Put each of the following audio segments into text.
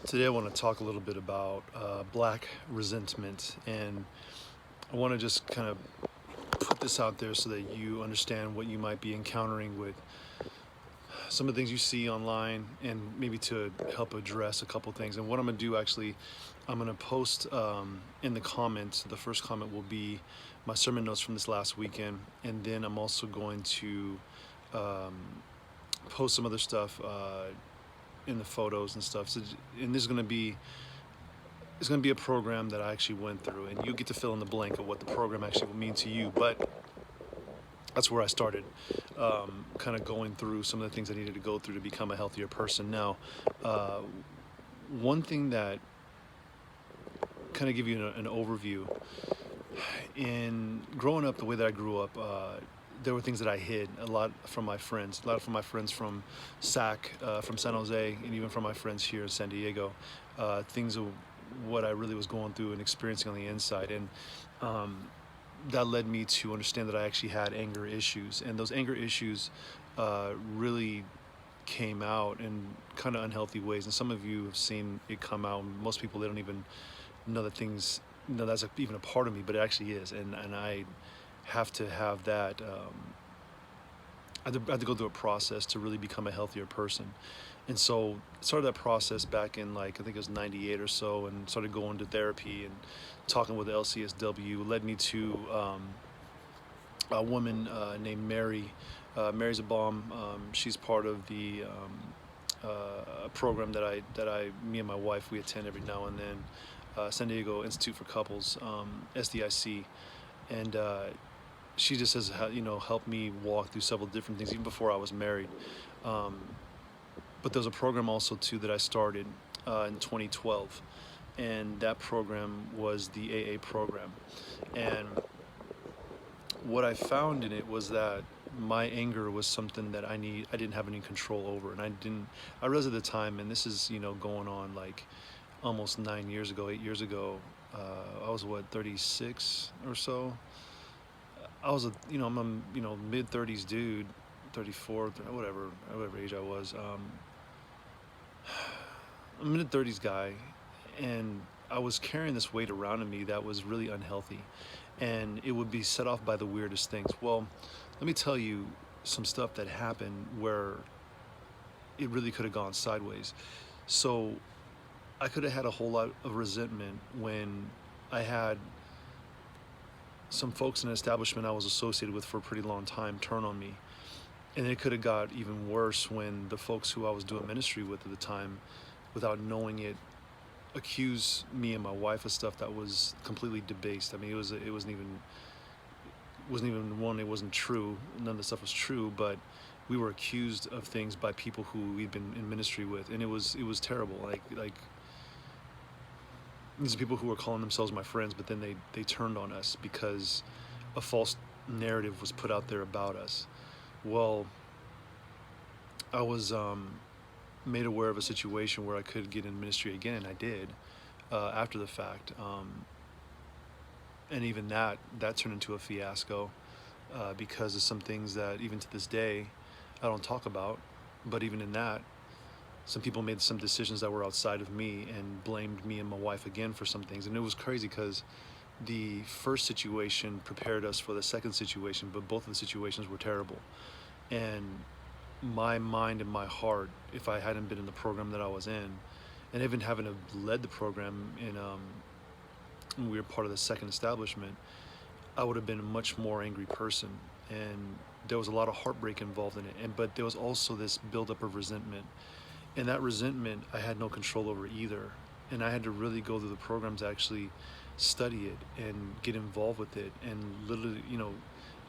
Today I want to talk a little bit about black resentment, and I want to just kind of put this out there so that you understand what you might be encountering with some of the things you see online, and maybe to help address a couple things. And what I'm going to do actually, I'm going to post in the comments. The first comment will be my sermon notes from this last weekend, and then I'm also going to um, post some other stuff in the photos and stuff. So, and this is going to be it's going to be a program that I actually went through, and you get to fill in the blank of what the program actually will mean to you. But that's where I started, kind of going through some of the things I needed to go through to become a healthier person. Now, uh, one thing that kind of give you an overview in growing up, the way that I grew up. There were things that I hid a lot from my friends, a lot from my friends from from San Jose, and even from my friends here in San Diego. Things of what I really was going through and experiencing on the inside. And um, that led me to understand that I actually had anger issues. And those anger issues really came out in kind of unhealthy ways. And some of you have seen it come out. Most people, they don't even know that things, no, that's even a part of me, but it actually is. And I have to have that. I had to go through a process to really become a healthier person. And so I started that process back in, like, I think it was 98 or so, and started going to therapy and talking with the LCSW. Led me to a woman named Mary. Mary's a bomb. She's part of the program that me and my wife, we attend every now and then. San Diego Institute for Couples, SDIC. And she just has, helped me walk through several different things even before I was married. Um, but there's a program also too that I started in 2012, and that program was the AA program. And what I found in it was that my anger was something that I didn't have any control over, and I realized at the time, and this is going on like almost 9 years ago, 8 years ago. I was what, 36 or so. I was I'm a mid 30s dude, 34, whatever age I was. I'm a mid 30s guy, and I was carrying this weight around in me that was really unhealthy, and it would be set off by the weirdest things. Well, let me tell you some stuff that happened where it really could have gone sideways. So I could have had a whole lot of resentment when I had some folks in an establishment I was associated with for a pretty long time turn on me. And it could have got even worse when the folks who I was doing ministry with at the time, without knowing it, accused me and my wife of stuff that was completely debased. I mean, it wasn't even true. None of the stuff was true, but we were accused of things by people who we'd been in ministry with, and it was terrible. Like these are people who were calling themselves my friends, but then they turned on us because a false narrative was put out there about us. Well, I was made aware of a situation where I could get in ministry again, and I did after the fact. And even that turned into a fiasco because of some things that even to this day I don't talk about. But even in that, some people made some decisions that were outside of me and blamed me and my wife again for some things. And it was crazy because the first situation prepared us for the second situation, but both of the situations were terrible. And my mind and my heart, if I hadn't been in the program that I was in, and even having led the program when we were part of the second establishment, I would have been a much more angry person. And there was a lot of heartbreak involved in it. But there was also this buildup of resentment. And that resentment, I had no control over either. And I had to really go through the program to actually study it and get involved with it and literally,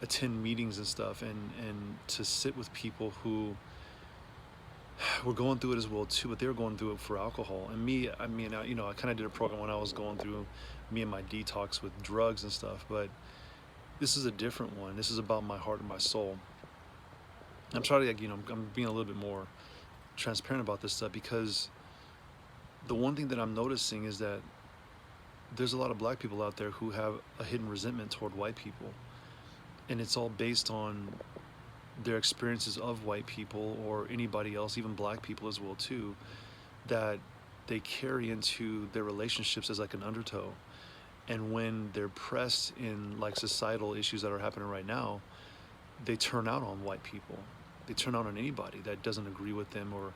attend meetings and stuff, and to sit with people who were going through it as well too, but they were going through it for alcohol. And me, I mean, I kind of did a program when I was going through me and my detox with drugs and stuff, but this is a different one. This is about my heart and my soul. I'm trying to, I'm being a little bit more transparent about this stuff because the one thing that I'm noticing is that there's a lot of black people out there who have a hidden resentment toward white people. And it's all based on their experiences of white people or anybody else, even black people as well too, that they carry into their relationships as like an undertow. And when they're pressed in like societal issues that are happening right now, they turn out on white people. They turn out on anybody that doesn't agree with them or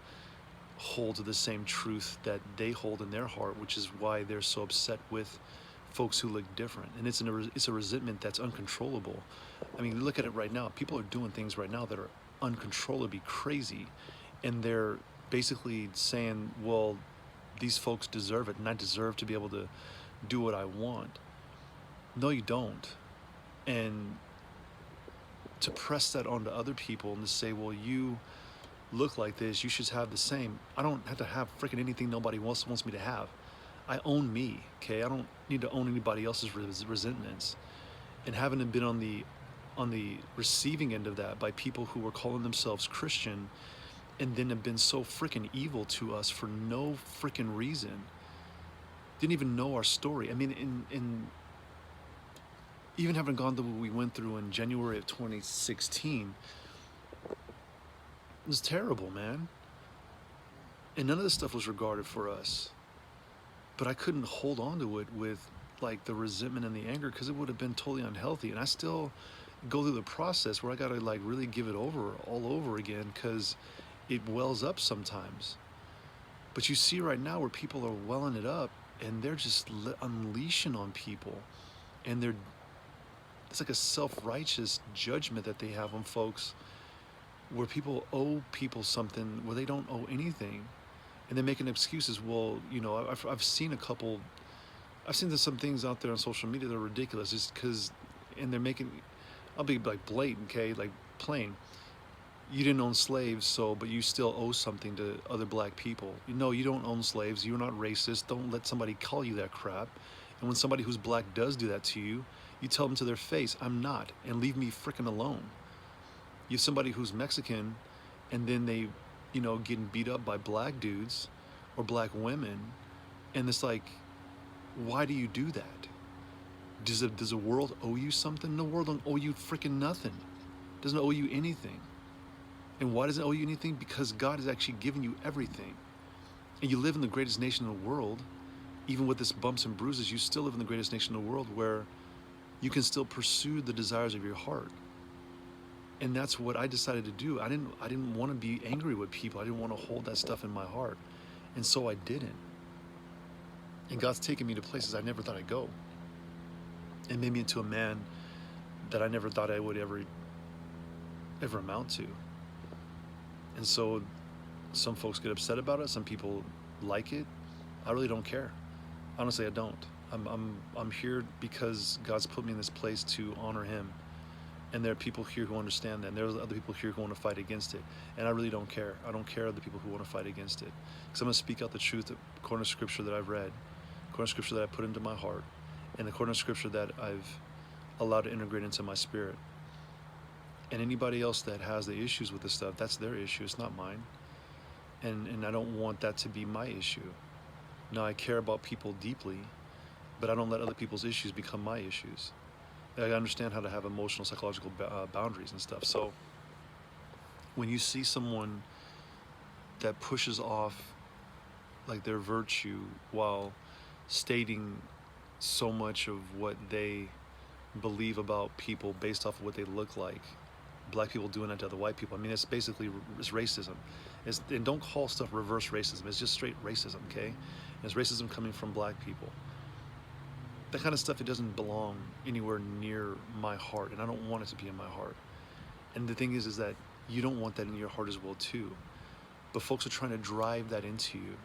hold to the same truth that they hold in their heart, which is why they're so upset with folks who look different. And it's a resentment that's uncontrollable. I mean, look at it right now. People are doing things right now that are uncontrollably crazy, and they're basically saying, well, these folks deserve it, and I deserve to be able to do what I want. No, you don't. And to press that onto other people and to say, well, you look like this, you should have the same. I don't have to have freaking anything nobody else wants me to have. I own me, okay? I don't need to own anybody else's resentments. And having been on the receiving end of that by people who were calling themselves Christian and then have been so freaking evil to us for no freaking reason, didn't even know our story. I mean, in even having gone through what we went through in January of 2016, it was terrible, man. And none of this stuff was regarded for us. But I couldn't hold on to it with like the resentment and the anger, because it would have been totally unhealthy. And I still go through the process where I got to like really give it over all over again, because it wells up sometimes. But you see right now where people are welling it up and they're just unleashing on people, and it's like a self-righteous judgment that they have on folks, where people owe people something where they don't owe anything, and they're making excuses. Well, you know, I've seen some things out there on social media that are ridiculous, just because, and they're making, I'll be like blatant, okay, like plain. You didn't own slaves, but you still owe something to other black people. No, you don't own slaves. You're not racist. Don't let somebody call you that crap. And when somebody who's black does do that to you, you tell them to their face, I'm not, and leave me frickin' alone. You have somebody who's Mexican, and then they, you know, getting beat up by black dudes or black women, and it's like, why do you do that? Does the world owe you something? The world don't owe you frickin' nothing. It doesn't owe you anything. And why does it owe you anything? Because God has actually given you everything. And you live in the greatest nation in the world. Even with this bumps and bruises, you still live in the greatest nation in the world, where you can still pursue the desires of your heart. And that's what I decided to do. I didn't want to be angry with people. I didn't want to hold that stuff in my heart. And so I didn't. And God's taken me to places I never thought I'd go. And made me into a man that I never thought I would ever amount to. And so some folks get upset about it. Some people like it. I really don't care. Honestly, I don't. I'm here because God's put me in this place to honor Him. And there are people here who understand that. And there's other people here who want to fight against it. And I really don't care. I don't care the people who want to fight against it. Because I'm going to speak out the truth according to Scripture that I've read, according to Scripture that I put into my heart, and according to Scripture that I've allowed to integrate into my spirit. And anybody else that has the issues with this stuff, that's their issue. It's not mine. And I don't want that to be my issue. Now, I care about people deeply, but I don't let other people's issues become my issues. I understand how to have emotional, psychological boundaries and stuff. So when you see someone that pushes off like their virtue while stating so much of what they believe about people based off of what they look like, black people doing that to other white people, I mean, it's basically racism. And don't call stuff reverse racism. It's just straight racism, okay? And it's racism coming from black people. That kind of stuff, it doesn't belong anywhere near my heart, and I don't want it to be in my heart. And the thing is that you don't want that in your heart as well too. But folks are trying to drive that into you.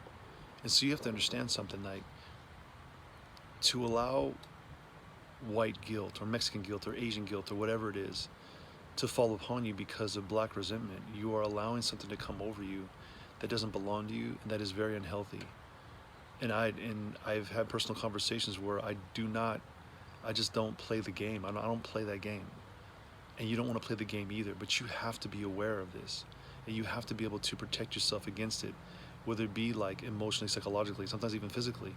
And so you have to understand something, like, to allow white guilt or Mexican guilt or Asian guilt or whatever it is to fall upon you because of black resentment, you are allowing something to come over you that doesn't belong to you, and that is very unhealthy. And I've had personal conversations where I just don't play the game. I don't play that game. And you don't want to play the game either, but you have to be aware of this. And you have to be able to protect yourself against it, whether it be like emotionally, psychologically, sometimes even physically.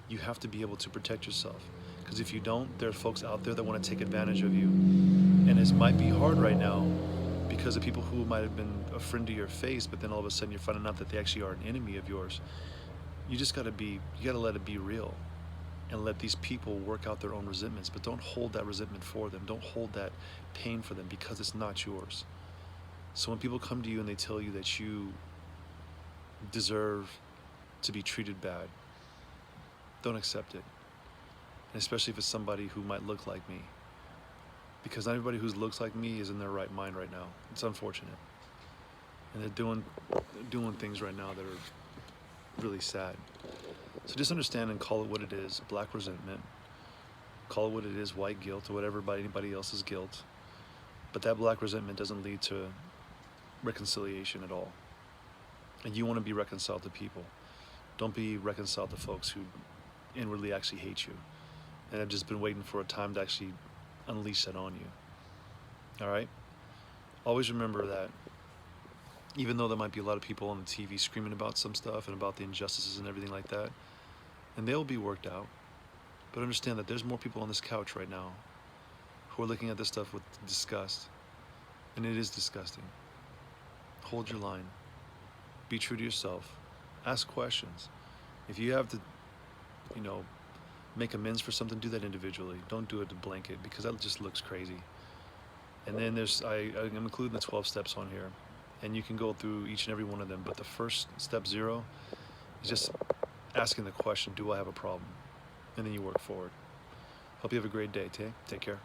You have to be able to protect yourself. Because if you don't, there are folks out there that want to take advantage of you. And it might be hard right now because of people who might have been a friend to your face, but then all of a sudden you're finding out that they actually are an enemy of yours. you just gotta let it be real and let these people work out their own resentments, but don't hold that resentment for them. Don't hold that pain for them, because it's not yours. So when people come to you and they tell you that you deserve to be treated bad, don't accept it. And especially if it's somebody who might look like me, because not everybody who looks like me is in their right mind right now. It's unfortunate. And they're doing things right now that are really sad. So just understand and call it what it is: black resentment. Call it what it is: white guilt, or whatever by anybody else's guilt. But that black resentment doesn't lead to reconciliation at all. And you want to be reconciled to people. Don't be reconciled to folks who inwardly actually hate you and have just been waiting for a time to actually unleash that on you. All right? Always remember that even though there might be a lot of people on the TV screaming about some stuff and about the injustices and everything like that, and they'll be worked out, but understand that there's more people on this couch right now who are looking at this stuff with disgust, and it is disgusting. Hold your line. Be true to yourself. Ask questions. If you have to, make amends for something, do that individually. Don't do it to blanket, because that just looks crazy. And then I'm including the 12 steps on here, and you can go through each and every one of them. But the first step, 0, is just asking the question, do I have a problem? And then you work forward. Hope you have a great day, Tay. Take care.